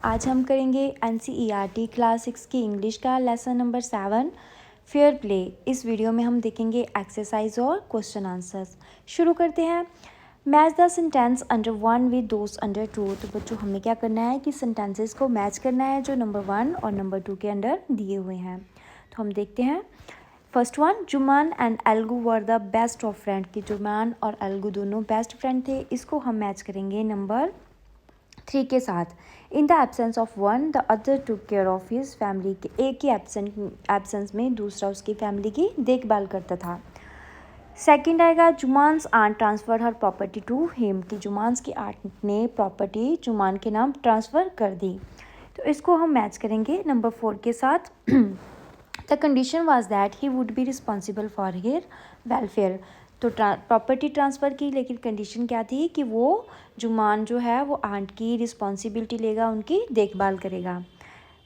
आज हम करेंगे NCERT क्लास 6 की इंग्लिश का लेसन नंबर 7 फेयर प्ले। इस वीडियो में हम देखेंगे एक्सरसाइज और क्वेश्चन आंसर्स। शुरू करते हैं। Match the sentence under 1 with those under 2। तो बच्चों हमें क्या करना है कि सेंटेंसेस को मैच करना है जो नंबर 1 और नंबर 2 के अंडर दिए हुए हैं। तो हम देखते हैं। First one, Jumman and Algu were the best of friend. कि जुमान और एल्गू दोनों बेस्ट फ्रेंड थे। इसको हम मैच करेंगे नंबर 3 के साथ। In the absence of one the other took care of his family. के एक ही एब्सेंस में दूसरा उसकी फैमिली की देखभाल करता था। सेकंड आएगा, Jumman's aunt transfer her property to him. कि जुमान्स की आंट ने प्रॉपर्टी जुमान के नाम ट्रांसफ़र कर दी। तो इसको हम मैच करेंगे नंबर 4 के साथ। The condition was that he would be responsible for here welfare. तो प्रॉपर्टी ट्रांसफ़र की, लेकिन कंडीशन क्या थी कि वो जुमान जो है वो आंट की रिस्पॉन्सिबिलिटी लेगा, उनकी देखभाल करेगा।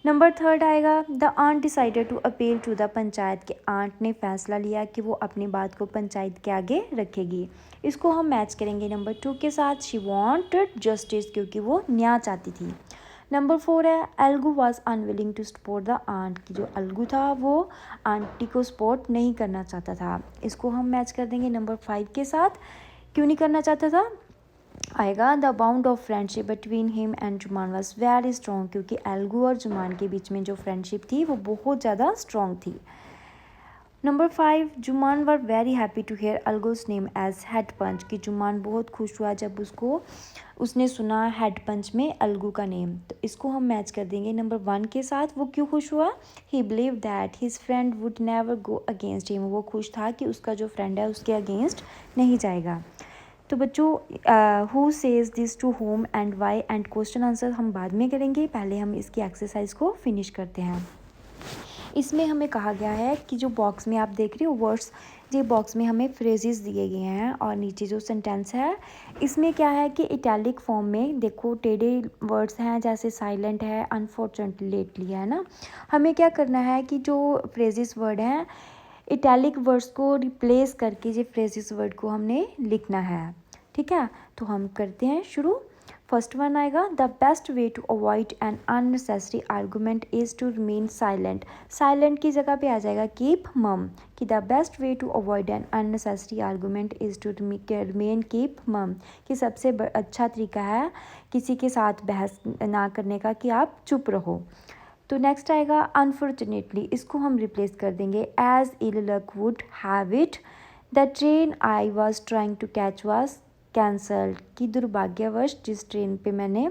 नंबर 3 आएगा, the aunt decided to appeal to the panchayat. के आंट ने फैसला लिया कि वो अपनी बात को पंचायत के आगे रखेगी। इसको हम मैच करेंगे नंबर 2 के साथ। शी वांटेड जस्टिस, क्योंकि वो न्याय चाहती थी। नंबर 4 है, Algu was unwilling to support the aunt. की जो एल्गू था वो आंटी को सपोर्ट नहीं करना चाहता था। इसको हम मैच कर देंगे नंबर 5 के साथ। क्यों नहीं करना चाहता था? आएगा, the bound of friendship between him and जुमान was very strong. क्योंकि एल्गू और जुमान के बीच में जो फ्रेंडशिप थी वो बहुत ज़्यादा स्ट्रॉन्ग थी। Number 5, Jumman were very happy to hear Algu's name as head panch. कि जुमान बहुत खुश हुआ जब उसने सुना हेड पंच में एल्गू का नेम। तो इसको हम मैच कर देंगे नंबर 1 के साथ। वो क्यों खुश हुआ? ही believe that his friend would never go against him. वो खुश था कि उसका जो फ्रेंड है उसके अगेंस्ट नहीं जाएगा। तो बच्चों, who says this to whom and why and question answer हम बाद में करेंगे। पहले हम इसकी एक्सरसाइज को फिनिश करते हैं। इसमें हमें कहा गया है कि जो बॉक्स में आप देख रहे हो वर्ड्स, ये बॉक्स में हमें फ्रेजेस दिए गए हैं और नीचे जो सेंटेंस है इसमें क्या है कि इटैलिक फॉर्म में देखो टेढ़े वर्ड्स हैं, जैसे साइलेंट है, अनफॉर्चुनेटली है ना। हमें क्या करना है कि जो फ्रेजेस वर्ड हैं इटैलिक वर्ड्स को रिप्लेस करके ये फ्रेजेस वर्ड को हमने लिखना है। ठीक है, तो हम करते हैं शुरू। फर्स्ट वन आएगा, the best way to avoid an unnecessary argument is to remain silent. Silent की जगह पे आ जाएगा कीप मम। कि the best way to avoid an unnecessary argument is to remain keep mum. कि सबसे अच्छा तरीका है किसी के साथ बहस ना करने का कि आप चुप रहो। तो नेक्स्ट आएगा, अनफॉर्चुनेटली। इसको हम रिप्लेस कर देंगे as ill luck would have it the train I was trying to catch was cancelled. कि दुर्भाग्यवश जिस ट्रेन पे मैंने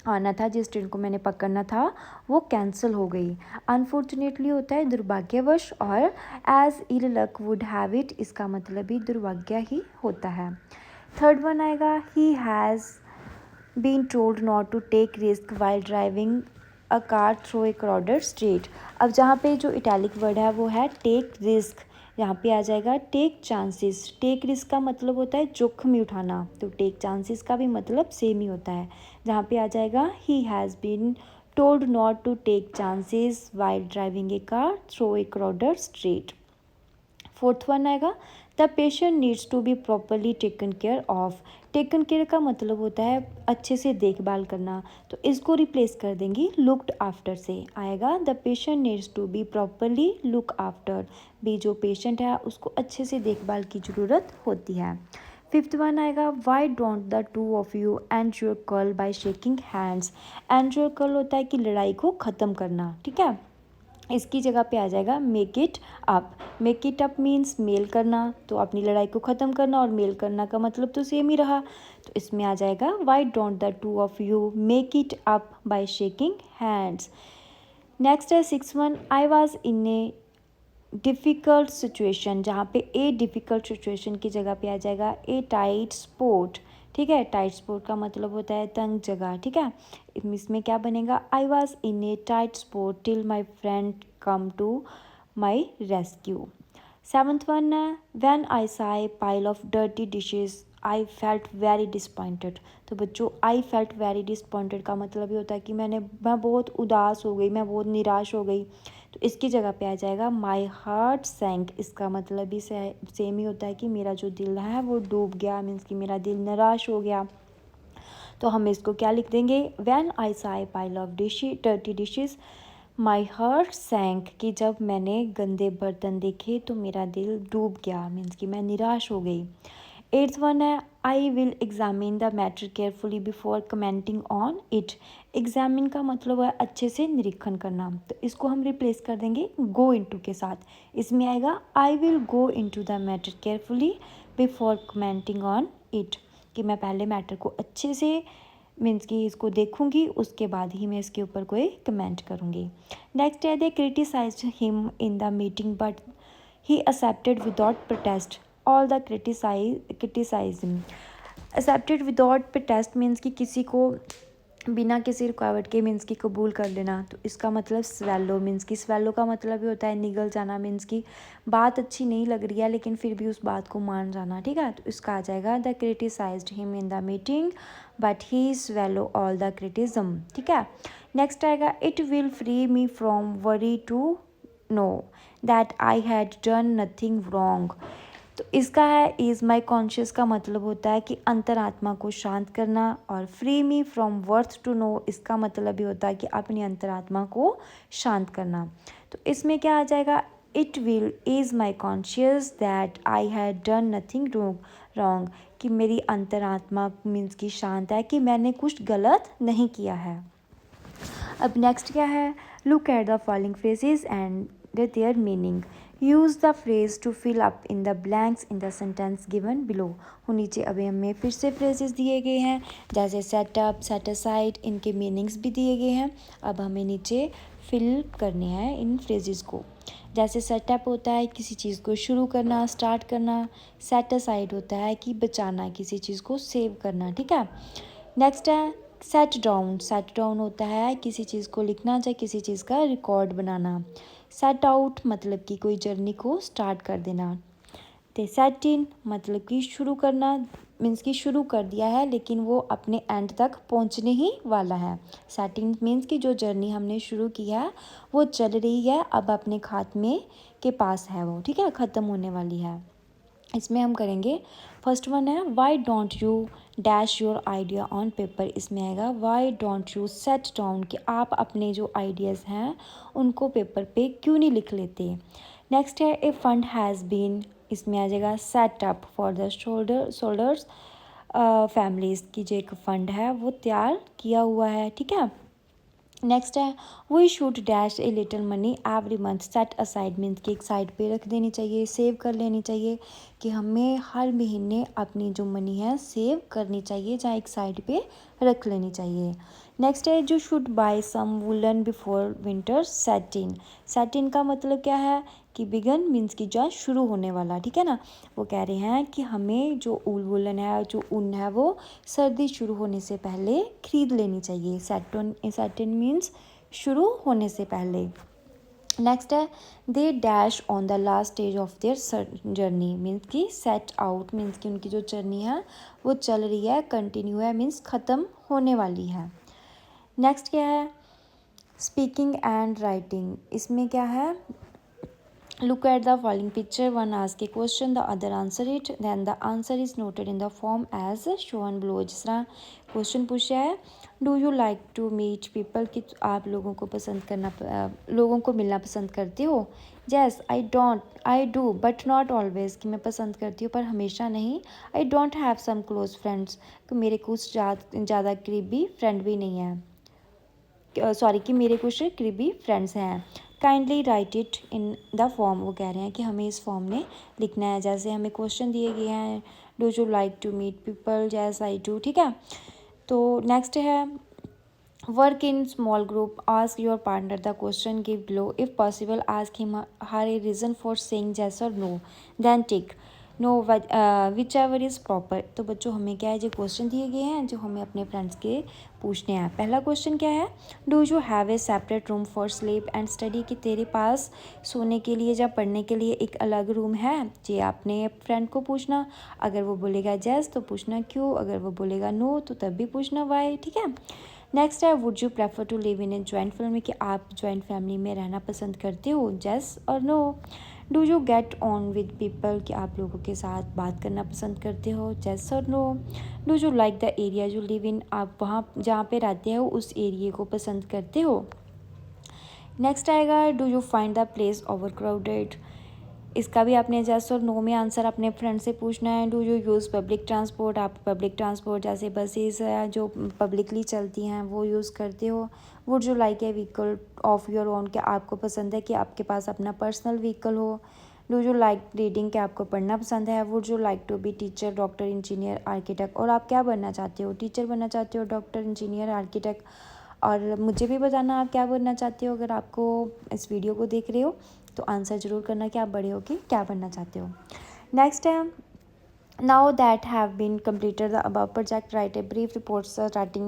आना था, जिस ट्रेन को मैंने पकड़ना था वो कैंसिल हो गई। अनफॉर्चुनेटली होता है दुर्भाग्यवश, और as ill luck would have it इसका मतलब भी दुर्भाग्य ही होता है। थर्ड वन आएगा, he has been told not to take risk while driving a car through a crowded street. अब जहाँ पे जो इटैलिक वर्ड है वो है टेक रिस्क। यहाँ पे आ जाएगा टेक चांसेस। टेक रिस्क का मतलब होता है जोखिम उठाना, तो टेक चांसेस का भी मतलब सेम ही होता है। जहाँ पे आ जाएगा, he has been told not to take chances while driving a car through a crowded street. Fourth one आएगा, the patient needs to be properly taken care of. Taken care का मतलब होता है अच्छे से देखभाल करना, तो इसको रिप्लेस कर देंगी लुक्ड आफ्टर से। आएगा, the patient needs to be properly look after. भी जो पेशेंट है उसको अच्छे से देखभाल की ज़रूरत होती है। फिफ्थ वन आएगा, why don't the two of you end your quarrel by shaking hands. End your quarrel होता है कि लड़ाई को ख़त्म करना। ठीक है, इसकी जगह पे आ जाएगा make it up. Make it up means male करना, तो अपनी लड़ाई को ख़त्म करना, और मेल करना का मतलब तो सेम ही रहा। तो इसमें आ जाएगा, why don't the two of you make it up by shaking hands. Next है six one, I was in a difficult situation. जहाँ पे ए डिफ़िकल्ट सिचुएशन की जगह पे आ जाएगा ए टाइट स्पोर्ट। ठीक है, टाइट स्पोर्ट का मतलब होता है तंग जगह। ठीक है, इसमें क्या बनेगा, I was in a tight spot till my friend come to my rescue. Seventh one है, when I saw a pile of dirty dishes I felt very disappointed. तो बच्चों, आई फेल्ट वेरी डिसपॉइंटेड का मतलब ये होता है कि मैं बहुत उदास हो गई, मैं बहुत निराश हो गई। तो इसकी जगह पे आ जाएगा माई हार्ट सैंक। इसका मतलब भी सेम ही होता है कि मेरा जो दिल है वो डूब गया, मीन्स कि मेरा दिल निराश हो गया। तो हम इसको क्या लिख देंगे, when I saw a pile of dirty dishes my heart sank, कि जब मैंने गंदे बर्तन देखे तो मेरा दिल डूब गया, मीन्स कि मैं निराश हो गई। 8th वन है, I will examine the matter carefully before commenting on it. Examine का मतलब है अच्छे से निरीक्षण करना, तो इसको हम रिप्लेस कर देंगे गो इनटू के साथ। इसमें आएगा I will go into the matter carefully before commenting on it, कि मैं पहले मैटर को अच्छे से मीन्स कि इसको देखूंगी, उसके बाद ही मैं इसके ऊपर कोई कमेंट करूंगी। नेक्स्ट है, they criticized him in the meeting but he accepted without protest all the criticism. Accepted without protest means कि किसी को बिना किसी रुकावट के मीन्स की कबूल कर लेना, तो इसका मतलब स्वेलो, मीन्स की स्वेलो का मतलब भी होता है निगल जाना, मीन्स की बात अच्छी नहीं लग रही है लेकिन फिर भी उस बात को मान जाना, ठीक है। तो इसका आ जाएगा they criticised him in the meeting but he swallow all the criticism, ठीक है। नेक्स्ट आएगा, it will free me from worry to know that I had done nothing wrong. तो इसका है इज़ माई कॉन्शियस का मतलब होता है कि अंतरात्मा को शांत करना, और free me from worry to know इसका मतलब भी होता है कि अपनी अंतरात्मा को शांत करना। तो इसमें क्या आ जाएगा, it will is my conscious that I had done nothing wrong, कि मेरी अंतरात्मा मीन्स की शांत है कि मैंने कुछ गलत नहीं किया है। अब नेक्स्ट क्या है, look at the following phrases and their meaning. Use the phrase to fill up in the blanks in the sentence given below. नीचे अभी हमें फिर से फ्रेजेस दिए गए हैं, जैसे सेटअप, सेट असाइड, इनके मीनिंग्स भी दिए गए हैं। अब हमें नीचे फिल करने हैं इन फ्रेजेस को। जैसे सेटअप होता है किसी चीज़ को शुरू करना, स्टार्ट करना। सेट असाइड होता है कि बचाना, किसी चीज़ को सेव करना, ठीक है। नेक्स्ट है सेट डाउन। सेट डाउन होता है किसी चीज़ को लिखना, चाहे किसी चीज़ का रिकॉर्ड बनाना। सेट आउट मतलब कि कोई जर्नी को स्टार्ट कर देना। तो सेट इन मतलब कि शुरू करना, मीन्स कि शुरू कर दिया है लेकिन वो अपने एंड तक पहुंचने ही वाला है। सेट इन मीन्स कि जो जर्नी हमने शुरू की है वो चल रही है, अब अपने खात्मे के पास है वो, ठीक है, ख़त्म होने वाली है। इसमें हम करेंगे, फर्स्ट वन है why don't you dash your idea on paper. इसमें आएगा why don't you set down, कि आप अपने जो आइडियाज़ हैं उनको पेपर पे क्यों नहीं लिख लेते। नेक्स्ट है ए फंड हैज़ बीन, इसमें आ जाएगा set up for the shoulders families, की जो एक फ़ंड है वो तैयार किया हुआ है, ठीक है। नेक्स्ट है we should dash a little money every month. Set aside means कि एक साइड पे रख देनी चाहिए, सेव कर लेनी चाहिए, कि हमें हर महीने अपनी जो मनी है सेव करनी चाहिए, जहाँ एक साइड पे रख लेनी चाहिए। नेक्स्ट है जो should buy some woollen before winter set in. Set in का मतलब क्या है कि बिगन मीन्स कि जो शुरू होने वाला, ठीक है ना। वो कह रहे हैं कि हमें जो वुलन है, जो ऊन है, वो सर्दी शुरू होने से पहले खरीद लेनी चाहिए। सेट इन मीन्स शुरू होने से पहले। नेक्स्ट है they dash on the last stage of their journey, means कि सेट आउट मीन्स कि उनकी जो जर्नी है वो चल रही है, कंटिन्यू है, मीन्स ख़त्म होने वाली है। नेक्स्ट क्या है स्पीकिंग एंड राइटिंग। इसमें क्या है, look at the following picture, one ask a question, the other answer it, then the answer is noted in the form as shown below। जिस तरह क्वेश्चन पूछा है, do you like to meet people, कि आप लोगों को पसंद करना, लोगों को मिलना पसंद करते हो। Yes I do but not always, कि मैं पसंद करती हूँ पर हमेशा नहीं। I don't have some close friends, कि मेरे कुछ ज़्यादा करीबी फ्रेंड भी नहीं है, सॉरी कि मेरे कुछ करीबी फ्रेंड्स हैं। Kindly right it in the form, वो कह रहे हैं कि हमें इस फॉर्म में लिखना है, जैसे हमें क्वेश्चन दिए गए हैं, do you like to meet people, yes I do, ठीक है। तो नेक्स्ट है work in small group, ask your partner the question give below, if possible ask him her a reason for saying yes और no, then tick no whichever is proper. तो बच्चों हमें क्या है, जो क्वेश्चन दिए गए हैं जो हमें अपने फ्रेंड्स के पूछने हैं। पहला क्वेश्चन क्या है, do you have a separate room for sleep and study, कि तेरे पास सोने के लिए या पढ़ने के लिए एक अलग रूम है। ये आपने फ्रेंड को पूछना, अगर वो बोलेगा यस तो पूछना क्यों, अगर वो बोलेगा नो तो तब भी पूछना वाई, ठीक है। नेक्स्ट है would you prefer to live in a joint family, कि आप जॉइंट फैमिली में रहना पसंद करते हो, यस और no. Do you get on with people, कि आप लोगों के साथ बात करना पसंद करते हो, यस और no. Do you like the area you live in, आप वहाँ जहाँ पे रहते हो उस एरिए को पसंद करते हो। नेक्स्ट आएगा do you find the place over crowded, इसका भी आपने यस और नो में आंसर अपने फ्रेंड से पूछना है। Do you use public transport, आप पब्लिक ट्रांसपोर्ट जैसे बसेस है जो पब्लिकली चलती हैं वो यूज़ करते हो। Would you like a vehicle of your own, क्या आपको पसंद है कि आपके पास अपना पर्सनल व्हीकल हो। डू यू लाइक रीडिंग, क्या आपको पढ़ना पसंद है। Would you like to be teacher, doctor, engineer, architect, और आप क्या बनना चाहते हो, टीचर बनना चाहते हो, डॉक्टर, इंजीनियर, आर्किटेक्ट। और मुझे भी बताना आप क्या बनना चाहते हो अगर आपको इस वीडियो को देख रहे हो, तो आंसर ज़रूर करना कि आप बड़े होके क्या बनना चाहते हो। नेक्स्ट है now that have been completed the above project, write a brief report starting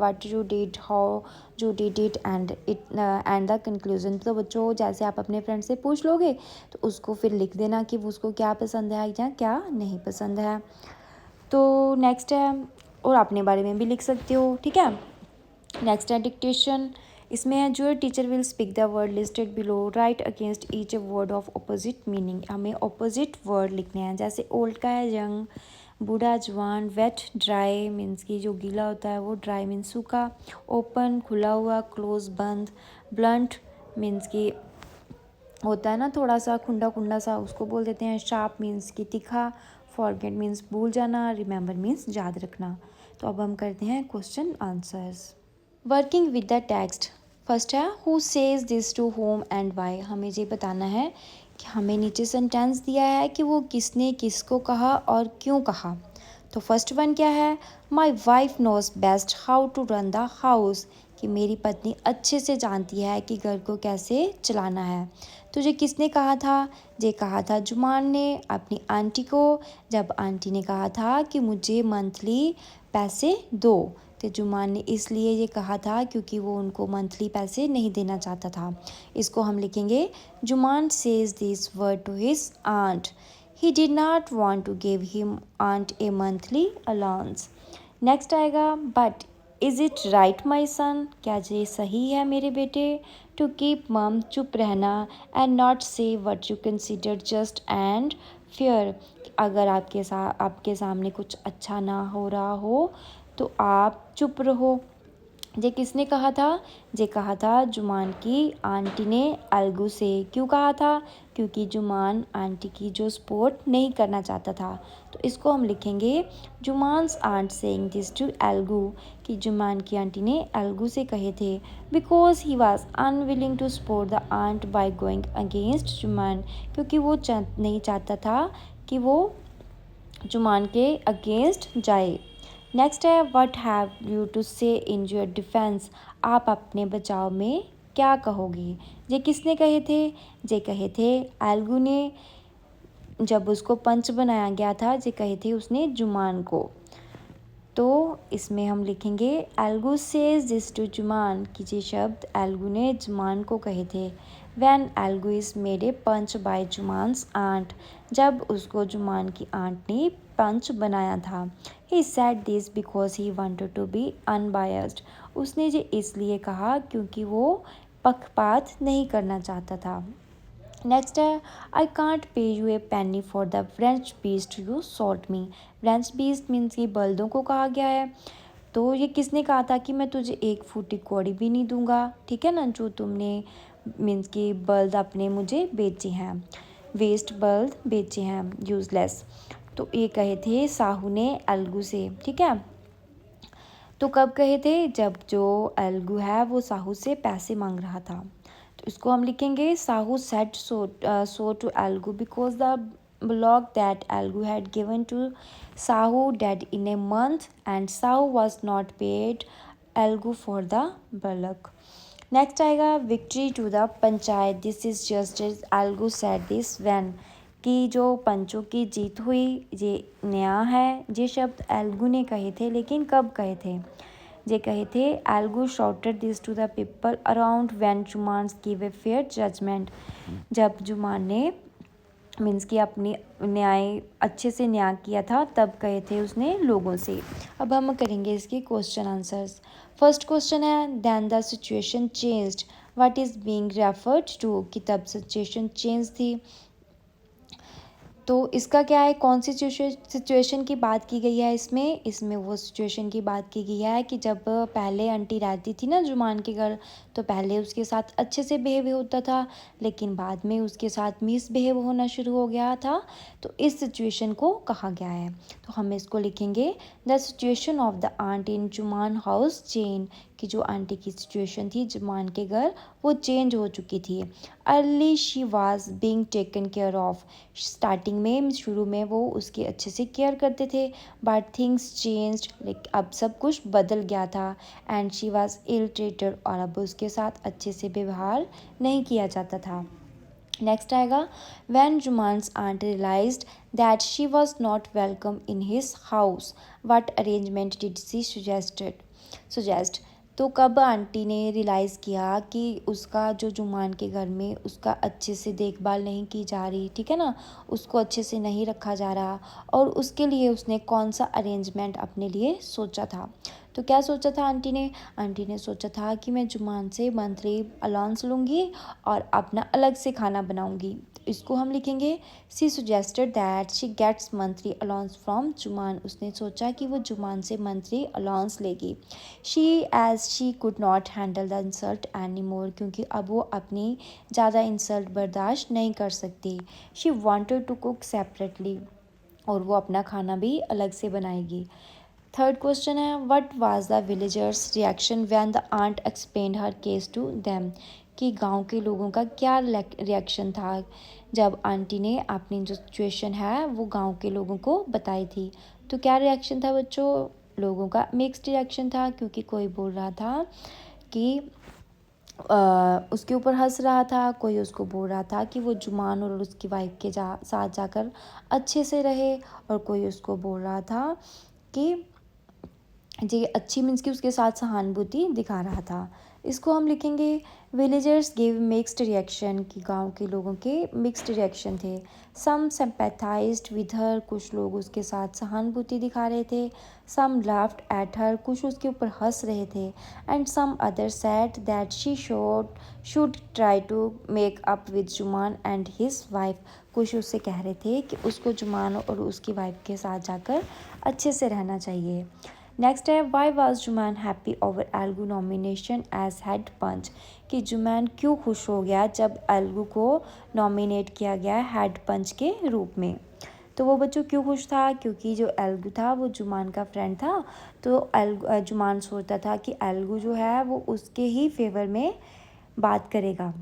what you did, how you did it and the conclusion। तो बच्चों जैसे आप अपने फ्रेंड से पूछ लोगे तो उसको फिर लिख देना कि उसको क्या पसंद है या क्या नहीं पसंद है। तो नेक्स्ट है और अपने बारे में भी लिख सकते हो, ठीक है। नेक्स्ट है डिक्टेशन, इसमें है जो teacher will speak the word listed below, right against each word of opposite meaning, हमें अपोजिट वर्ड लिखने हैं। जैसे ओल्ड का है यंग, बूढ़ा जवान, वेट ड्राई मीन्स की जो गीला होता है वो, ड्राई मीन्स सूखा, ओपन खुला हुआ, क्लोज बंद, ब्लंट मीन्स की होता है ना थोड़ा सा खुंडा खुंडा सा, उसको बोल देते हैं। शार्प मीन्स की तीखा, फॉरगेट मीन्स भूल जाना, रिमेंबर मीन्स याद रखना। तो अब हम करते हैं question answers. Working with the text, first है who says this to whom and why, हमें ये बताना है कि हमें नीचे सेंटेंस दिया है कि वो किसने किसको कहा और क्यों कहा। तो फर्स्ट वन क्या है, my wife knows best how to run the house, कि मेरी पत्नी अच्छे से जानती है कि घर को कैसे चलाना है। तो ये किसने कहा था, ये कहा था जुमान ने अपनी आंटी को, जब आंटी ने कहा था कि मुझे मंथली पैसे दो। तो जुमान ने इसलिए ये कहा था क्योंकि वो उनको मंथली पैसे नहीं देना चाहता था। इसको हम लिखेंगे Jumman says this word to his aunt, he did not want to give him aunt a monthly allowance. Next आएगा but is it right my son, क्या ये सही है मेरे बेटे, टू कीप मम चुप रहना एंड नॉट से what you consider just and fair, अगर आपके सामने कुछ अच्छा ना हो रहा हो तो आप चुप रहो। ये किसने कहा था, ये कहा था जुमान की आंटी ने अलगू से। क्यों कहा था, क्योंकि जुमान आंटी की जो सपोर्ट नहीं करना चाहता था। तो इसको हम लिखेंगे Jumman's aunt saying this to Algu, कि जुमान की आंटी ने अलगू से कहे थे। Because he was unwilling to support the aunt by going against Jumman, क्योंकि वो नहीं चाहता था कि वो जुमान के अगेंस्ट जाए। नेक्स्ट है व्हाट हैव यू टू से इन योर डिफेंस, आप अपने बचाव में क्या कहोगे। ये किसने कहे थे, ये कहे थे एल्गू ने, जब उसको पंच बनाया गया था ये कहे थे उसने जुमान को। तो इसमें हम लिखेंगे Algu says this to Jumman, कि ये शब्द एल्गू ने जुमान को कहे थे। When Algu is made a panch by Jumman's aunt, जब उसको जुमान की आंट ने पंच बनाया था। He said this because he wanted to be unbiased, उसने ये इसलिए कहा क्योंकि वो पक्षपात नहीं करना चाहता था। नेक्स्ट है I can't pay U A Penney for the French beast you salt me, French beast means कि बल्दों को कहा गया है। तो ये किसने कहा था कि मैं तुझे एक फूटी कौड़ी भी नहीं दूंगा, ठीक है ना, जो तुमने मीन्स कि बल्द अपने मुझे बेचे हैं, वेस्ट बल्द बेचे हैं यूजलेस। तो ये कहे थे साहू ने अलगू से, ठीक है। तो कब कहे थे, जब जो अलगू है वो साहू से पैसे मांग रहा था। तो इसको हम लिखेंगे Sahu said so to Algu because the bullock that Algu had given to Sahu dead in a month and Sahu was not paid Algu for the bullock. Next आएगा victory to the panchayat, this is just as Algu said this when, कि जो पंचों की जीत हुई ये नया है। ये शब्द एल्गू ने कहे थे, लेकिन कब कहे थे, ये कहे थे Algu shouted this to the people around when Jumman give a fair judgement, जब जुमान ने मीन्स कि अपनी न्याय अच्छे से न्याय किया था तब कहे थे उसने लोगों से। अब हम करेंगे इसके क्वेश्चन आंसर्स। फर्स्ट क्वेश्चन है then the situation changed, what is being referred to कि तब सिचुएशन चेंज थी। तो इसका क्या है, कौन सी सिचुएशन की बात की गई है इसमें, इसमें वो सिचुएशन की बात की गई है कि जब पहले आंटी रहती थी ना जुमान के घर, तो पहले उसके साथ अच्छे से बिहेव होता था, लेकिन बाद में उसके साथ मिसबिहेव होना शुरू हो गया था। तो इस सिचुएशन को कहा गया है। तो हम इसको लिखेंगे the situation of the aunt in Jumman house change, कि जो आंटी की सिचुएशन थी जुमान के घर वो चेंज हो चुकी थी। Early she was being taken care of, starting में शुरू में वो उसकी अच्छे से केयर करते थे, बट थिंग्स चेंज्ड, लाइक अब सब कुछ बदल गया था। And she was ill treated, और अब उसके साथ अच्छे से व्यवहार नहीं किया जाता था। नेक्स्ट आएगा when Jumman's aunt realised that she was not welcome in his house, what arrangement did she suggest. तो कब आंटी ने रियलाइज़ किया कि उसका जो जुमान के घर में उसका अच्छे से देखभाल नहीं की जा रही, ठीक है ना, उसको अच्छे से नहीं रखा जा रहा, और उसके लिए उसने कौन सा अरेंजमेंट अपने लिए सोचा था। तो क्या सोचा था आंटी ने सोचा था कि मैं जुमान से मंथली अलाउंस लूँगी और अपना अलग से खाना बनाऊँगी। तो इसको हम लिखेंगे she suggested that she gets monthly allowance from Jumman, उसने सोचा कि वो जुमान से मंथली अलाउंस लेगी। She could not handle the insult any more, क्योंकि अब वो अपनी ज़्यादा इंसल्ट बर्दाश्त नहीं कर सकती। She wanted to cook separately, और वो अपना खाना भी अलग से बनाएगी। थर्ड क्वेश्चन है what was the villagers reaction when the aunt explained her case to them, कि गांव के लोगों का क्या रिएक्शन था जब आंटी ने अपनी जो सिचुएशन है वो गांव के लोगों को बताई थी। तो क्या रिएक्शन था बच्चों, लोगों का मिक्स्ड रिएक्शन था, क्योंकि कोई बोल रहा था कि उसके ऊपर हंस रहा था, कोई उसको बोल रहा था कि वो जुमान और उसकी वाइफ के साथ जाकर अच्छे से रहे, और कोई उसको बोल रहा था कि जी अच्छी मीन्स कि उसके साथ सहानुभूति दिखा रहा था। इसको हम लिखेंगे विलेजर्स गिव मिक्स्ड रिएक्शन, कि गांव के लोगों के मिक्स्ड रिएक्शन थे। सम सिंपैथाइज्ड विद हर, कुछ लोग उसके साथ सहानुभूति दिखा रहे थे। सम लाफ्ड एट हर, कुछ उसके ऊपर हंस रहे थे। And some other said that she should try to make up with Jumman and his wife, कुछ उससे कह रहे थे कि उसको जुमान और उसकी वाइफ के साथ जाकर अच्छे से रहना चाहिए। नेक्स्ट है why was Jumman happy over Algu nomination as head panch, कि जुमान क्यों खुश हो गया जब एल्गू को नॉमिनेट किया गया हेड पंच के रूप में। तो वो बच्चों क्यों खुश था, क्योंकि जो एल्गू था वो जुमान का फ्रेंड था, तो जुमान सोचता था कि एल्गू जो है वो उसके ही फेवर में बात करेगा।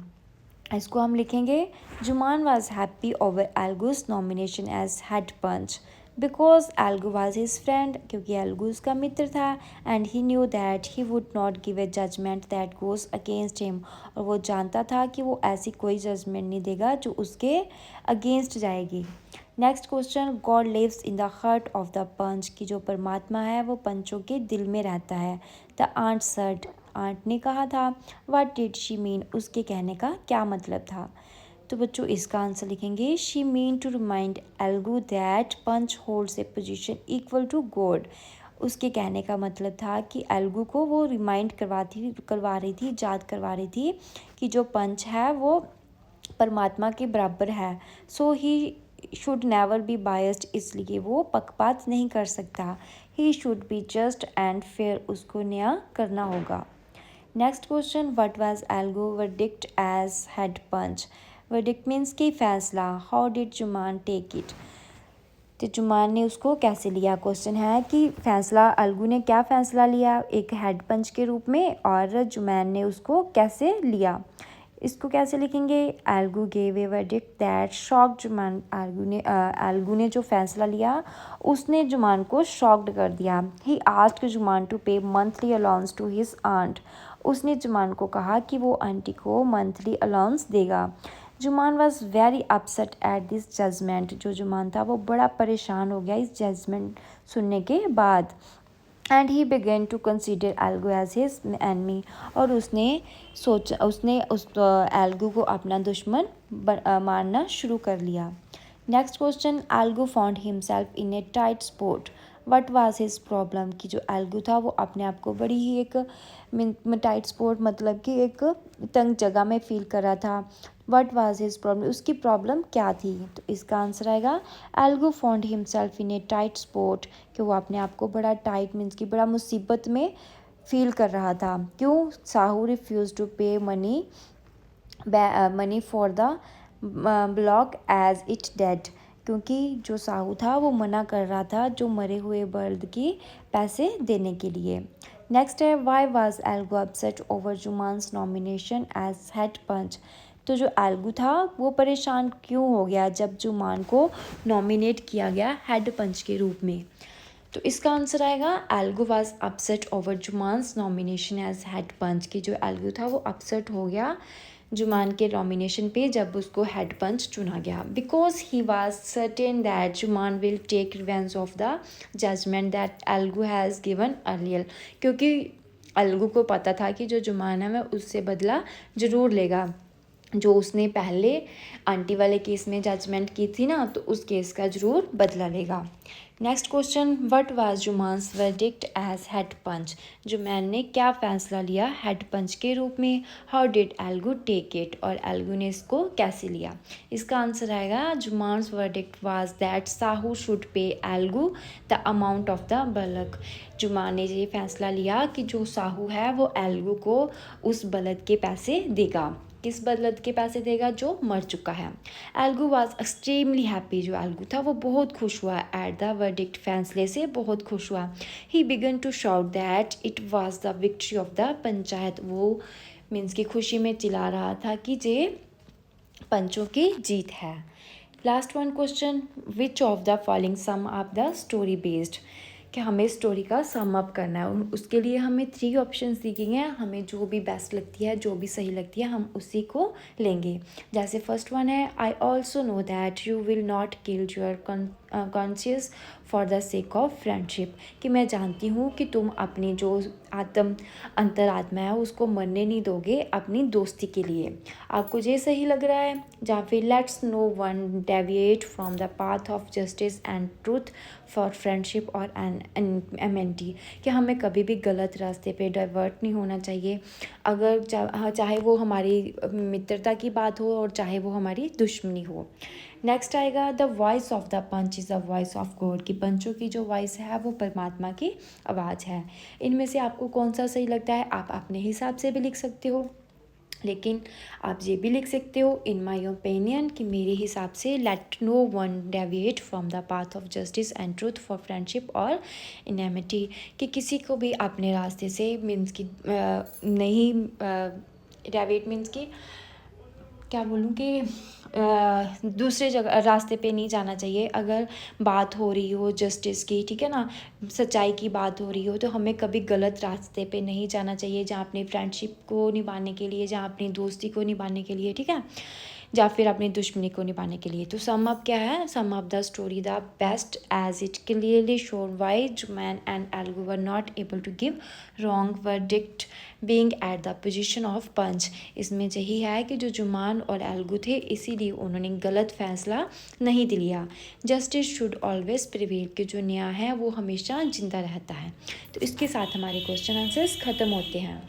इसको हम लिखेंगे Jumman was happy over Algu's nomination as head panch because Algu was his friend, क्योंकि एल्गू उसका मित्र था। And he knew that he would not give a judgement that goes against him, और वो जानता था कि वो ऐसी कोई जजमेंट नहीं देगा जो उसके अगेंस्ट जाएगी। Next question God lives in the heart of the panch, की जो परमात्मा है वो पंचों के दिल में रहता है। द आंट सेड, आंट ने कहा था। व्हाट डिड शी मीन, उसके कहने का क्या मतलब था। तो बच्चों इसका आंसर लिखेंगे she mean to remind Algu that panch holds a position equal to God, उसके कहने का मतलब था कि एल्गू को वो रिमाइंड करवा रही थी, याद करवा रही थी कि जो पंच है वो परमात्मा के बराबर है। So he should never be biased, इसलिए वो पक्षपात नहीं कर सकता। He should be just and fair, उसको न्याय करना होगा। Next question what was Algu verdict as head panch, verdict means की फैसला। How did Jumman take it, तो जुमान ने उसको कैसे लिया। क्वेश्चन है कि फैसला एल्गू ने क्या फ़ैसला लिया एक हेड पंच के रूप में, और जुमान ने उसको कैसे लिया। इसको कैसे लिखेंगे Algu gave a verdict that shock Jumman, Algu ने जो फैसला लिया उसने जुमान को शॉक्ड कर दिया। He asked Jumman to pay monthly allowance to his aunt, उसने जुमान को कहा कि वो आंटी को मंथली अलाउंस देगा। Jumman was very upset at this judgement, जो जुमान था वो बड़ा परेशान हो गया इस जजमेंट सुनने के बाद। And he began to consider Algu as his enemy, और उसने उस एल्गो को अपना दुश्मन मानना शुरू कर लिया। Next question algo found himself in a tight sport, what was his problem, कि जो एल्गू था वो अपने आप को बड़ी ही एक टाइट स्पॉट मतलब कि एक तंग जगह में फील कर रहा था। व्हाट वाज हिज प्रॉब्लम, उसकी प्रॉब्लम क्या थी। तो इसका आंसर आएगा Algu found himself in a tight spot, कि वो अपने आप को बड़ा टाइट मीन्स कि बड़ा मुसीबत में फील कर रहा था। क्यों, Sahu refuse to pay money for the bullock as it dead, क्योंकि जो साहू था वो मना कर रहा था जो मरे हुए बल्द की पैसे देने के लिए। नेक्स्ट है why was Algu upset over Jumman's nomination as head panch, तो जो एल्गू था वो परेशान क्यों हो गया जब जुमान को नॉमिनेट किया गया हेड पंच के रूप में। तो इसका आंसर आएगा Algu was upset over Jumman's nomination as head panch, की जो एल्गू था वो अपसेट हो गया जुमान के नॉमिनेशन पे जब उसको हेड पंच चुना गया। Because he was certain that Jumman will take revenge of the judgement that Algu has given earlier, क्योंकि एल्गू को पता था कि जो जुमान है वह उससे बदला ज़रूर लेगा, जो उसने पहले आंटी वाले केस में जजमेंट की थी ना, तो उस केस का ज़रूर बदला लेगा। Next question, what was Jumman's verdict as head panch, Jumman ने क्या फ़ैसला लिया हेड पंच के रूप में। How did Algu take it, और एल्गू ने इसको कैसे लिया। इसका आंसर आएगा Jumman's verdict was that Sahu should pay Algu the amount of the bullock, Jumman ने ये फैसला लिया कि जो साहू है वो एल्गू को उस बलद के पैसे देगा। किस बलद के पैसे देगा, जो मर चुका है। एल्गू वाज एक्सट्रीमली हैप्पी, जो एल्गू था वो बहुत खुश हुआ एट द वर्डिक्ट, फैसले से बहुत खुश हुआ। He began to shout that it was the victory of the panchayat, वो मीन्स की खुशी में चिल्ला रहा था कि ये पंचों की जीत है। Last one question, which of the following some up the story based, कि हमें स्टोरी का सम अप करना है। उसके लिए हमें 3 ऑप्शंस दी गई हैं, हमें जो भी बेस्ट लगती है, जो भी सही लगती है, हम उसी को लेंगे। जैसे फर्स्ट वन है, I also know that you will not kill your conscious for the sake of friendship, कि मैं जानती हूँ कि तुम अपनी जो अंतरात्मा है उसको मरने नहीं दोगे अपनी दोस्ती के लिए। आपको ये सही लग रहा है। जहाँ फिर let's no one deviate from the path of justice and truth for friendship और एमेनिटी, कि हमें कभी भी गलत रास्ते पे डाइवर्ट नहीं होना चाहिए, अगर चाहे वो हमारी मित्रता की बात हो और चाहे वो हमारी दुश्मनी हो। नेक्स्ट आएगा the voice of the panch is the voice of God, की पंचों की जो वॉइस है वो परमात्मा की आवाज़ है। इनमें से आपको कौन सा सही लगता है, आप अपने हिसाब से भी लिख सकते हो, लेकिन आप ये भी लिख सकते हो इन माई ओपिनियन, कि मेरे हिसाब से let no one deviate from the path of justice and truth for friendship और इनएमिटी, कि किसी को भी अपने रास्ते से मीन्स की नहीं डेविएट मीन्स की क्या बोलूँ कि दूसरे जगह रास्ते पे नहीं जाना चाहिए। अगर बात हो रही हो जस्टिस की, ठीक है ना, सच्चाई की बात हो रही हो, तो हमें कभी गलत रास्ते पे नहीं जाना चाहिए, जहाँ अपनी फ्रेंडशिप को निभाने के लिए, जहाँ अपनी दोस्ती को निभाने के लिए, ठीक है, या फिर अपनी दुश्मनी को निभाने के लिए। तो सम अप क्या है, sum up the story the best as it clearly shows why Jumman and Algu were not able to give wrong verdict being at the position of panch. इसमें यही है कि जो जुमान और एल्गू थे इसीलिए उन्होंने गलत फैसला नहीं लिया। जस्टिस शुड ऑलवेज प्रिवेल, कि जो न्याय है वो हमेशा जिंदा रहता है। तो इसके साथ हमारे क्वेश्चन आंसर्स ख़त्म होते हैं।